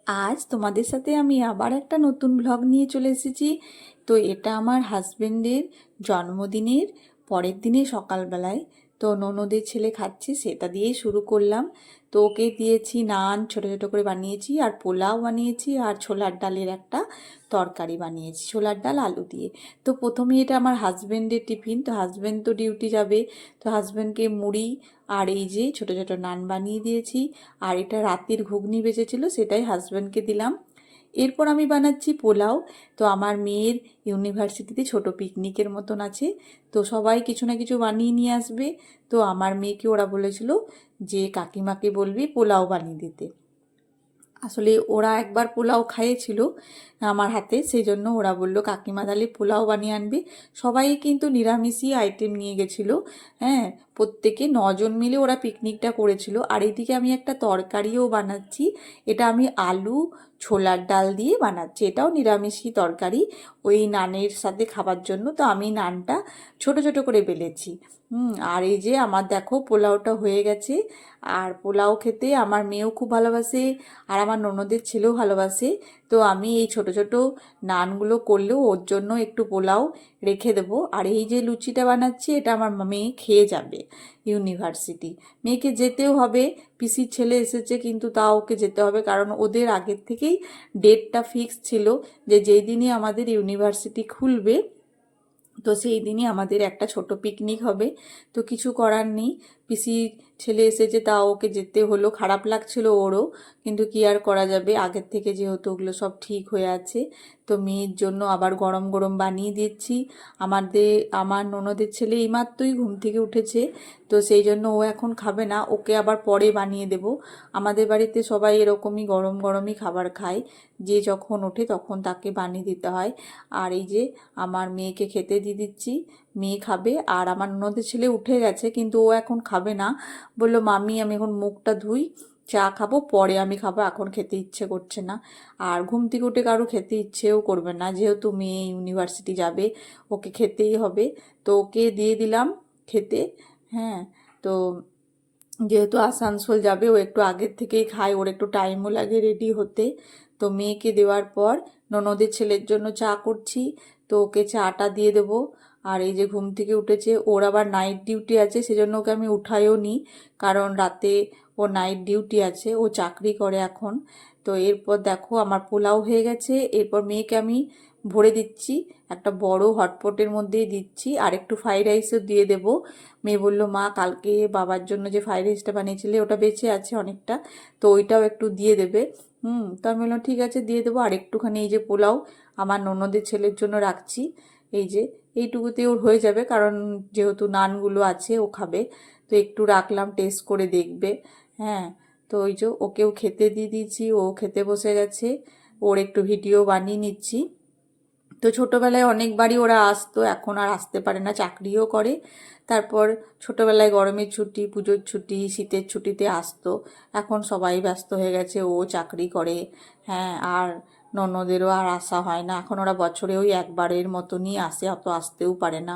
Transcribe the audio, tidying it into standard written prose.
আজ তোমাদের সাথে আমি আবার একটা নতুন ব্লগ নিয়ে চলে এসেছি। তো এটা আমার হাজবেন্ডের জন্মদিনের পরের দিনে সকালবেলায়। তো ননদের ছেলে খাচ্ছে, সেটা দিয়েই শুরু করলাম। তো ওকে দিয়েছি নান ছোট ছোট করে বানিয়েছি, আর পোলাও বানিয়েছি, আর ছোলার ডালের একটা তরকারি বানিয়েছি, ছোলার ডাল আলু দিয়ে। তো প্রথমে এটা আমার হাজবেন্ডের টিফিন। তো হাজবেন্ড তো ডিউটি যাবে, তো হাজবেন্ডকে মুড়ি আর এই যে ছোট ছোট নান বানিয়ে দিয়েছি। আর এটা রাতের ঘুগনি বেঁচেছিল, সেটাই হাজব্যান্ডকে দিলাম। এরপর আমি বানাচ্ছি পোলাও। তো আমার মেয়ের ইউনিভার্সিটিতে ছোট পিকনিকের মতন আছে, তো সবাই কিছু না কিছু বানিয়ে নিয়ে আসবে। তো আমার মেয়েকে ওরা বলেছিল যে কাকিমাকে বলবি পোলাও বানিয়ে দিতে। আসলে ওরা একবার পোলাও খাইয়েছিল আমার হাতে, সেই জন্য ওরা বললো কাকিমা তাহলে পোলাও বানিয়ে আনবে। সবাই কিন্তু নিরামিষই আইটেম নিয়ে গেছিলো। হ্যাঁ, প্রত্যেকে 9 জন মিলে ওরা পিকনিকটা করেছিল। আর এইদিকে আমি একটা তরকারিও বানাচ্ছি। এটা আমি আলু ছোলার ডাল দিয়ে বানাচ্ছি, এটাও নিরামিষই তরকারি, ওই নানের সাথে খাবার জন্য। তো আমি নানটা ছোট ছোট করে বেলেছি। আর এই যে আমার দেখো পোলাওটা হয়ে গেছে। আর পোলাও খেতে আমার মেয়েও খুব ভালোবাসে, আর আমার ননদের ছেলেও ভালোবাসে। তো আমি এই ছোট ছোট নানগুলো করলেও ওর জন্য একটু পোলাও রেখে দেবো। আর এই যে লুচিটা বানাচ্ছি, এটা আমার মেয়ে খেয়ে যাবে ইউনিভার্সিটি। মেয়েকে যেতেও হবে, পিসির ছেলে এসেছে কিন্তু তাও ওকে যেতে হবে, কারণ ওদের আগের থেকেই ডেটটা ফিক্স ছিল যে যেই দিনই আমাদের ইউনিভার্সিটি খুলবে, তো সেই দিনই আমাদের একটা ছোট পিকনিক হবে। তো কিছু করার নেই, পিসির ছেলে এসেছে তাও ওকে যেতে হলো, খারাপ লাগছিল ওরও, কিন্তু কি আর করা যাবে, আগের থেকে যেহেতু ওগুলো সব ঠিক হয়ে আছে। তো মেয়ের জন্য আবার গরম গরম বানিয়ে দিচ্ছি। আমার ননদের ছেলে এইমাত্রই ঘুম থেকে উঠেছে, তো সেই জন্য ও এখন খাবে না, ওকে আবার পরে বানিয়ে দেব। আমাদের বাড়িতে সবাই এরকমই গরম গরমই খাবার খায়, যে যখন ওঠে তখন তাকে বানিয়ে দিতে হয়। আর এই যে আমার মেয়েকে খেতে দিয়ে দিচ্ছি, মেয়ে খাবে। আর আমার ননদের ছেলে উঠে গেছে কিন্তু ও এখন খাবে না, বললো মাম্মি আমি এখন মুখটা ধুই, চা খাবো, পরে আমি খাবো, এখন খেতে ইচ্ছে করছে না। আর ঘুম থেকে উঠে কারো খেতে ইচ্ছেও করবে না, যেহেতু মেয়ে ইউনিভার্সিটি যাবে, ওকে খেতেই হবে। তো ওকে দিয়ে দিলাম খেতে। হ্যাঁ, তো যেহেতু আসানসোল যাবে, ও একটু আগের থেকেই খায়, ওর একটু টাইমও লাগে রেডি হতে। তো মেয়েকে দেওয়ার পর ননদের ছেলের জন্য চা করছি, তো ওকে চাটা দিয়ে দেবো। আর এই যে ঘুম থেকে উঠেছে, ওর আবার নাইট ডিউটি আছে, সেজন্য ওকে আমি উঠাইও নি, কারণ রাতে ও নাইট ডিউটি আছে, ও চাকরি করে এখন। তো এরপর দেখো আমার পোলাও হয়ে গেছে। এরপর মেয়েকে আমি ভরে দিচ্ছি, একটা বড় হটপটের মধ্যেই দিচ্ছি, আর একটু ফ্রাইড রাইসও দিয়ে দেবো। মেয়ে বলল মা কালকে বাবার জন্য যে ফ্রাইড রাইসটা বানিয়েছিলে ওটা বেঁচে আছে অনেকটা, তো ওইটাও একটু দিয়ে দেবে। তো আমি বললাম ঠিক আছে দিয়ে দেবো। আর একটুখানি এই যে পোলাও আমার ননদের ছেলের জন্য রাখছি, এই যে এইটুকুতে ওর হয়ে যাবে, কারণ যেহেতু নানগুলো আছে ও খাবে। তো একটু রাখলাম, টেস্ট করে দেখবে। হ্যাঁ, তো ওই যে ওকেও খেতে দিয়ে দিয়েছি, ও খেতে বসে গেছে, ওর একটু ভিডিও বানিয়ে নিচ্ছি। তো ছোটোবেলায় অনেকবারই ওরা আসতো, এখন আর আসতে পারে না, চাকরিও করে। তারপর ছোটোবেলায় গরমের ছুটি, পুজোর ছুটি, শীতের ছুটিতে আসতো। এখন সবাই ব্যস্ত হয়ে গেছে, ও চাকরি করে। হ্যাঁ, আর ননদেরও আর আসা হয় না এখন, ওরা বছরে ওই একবারের মতনই আসে, অত আসতেও পারে না।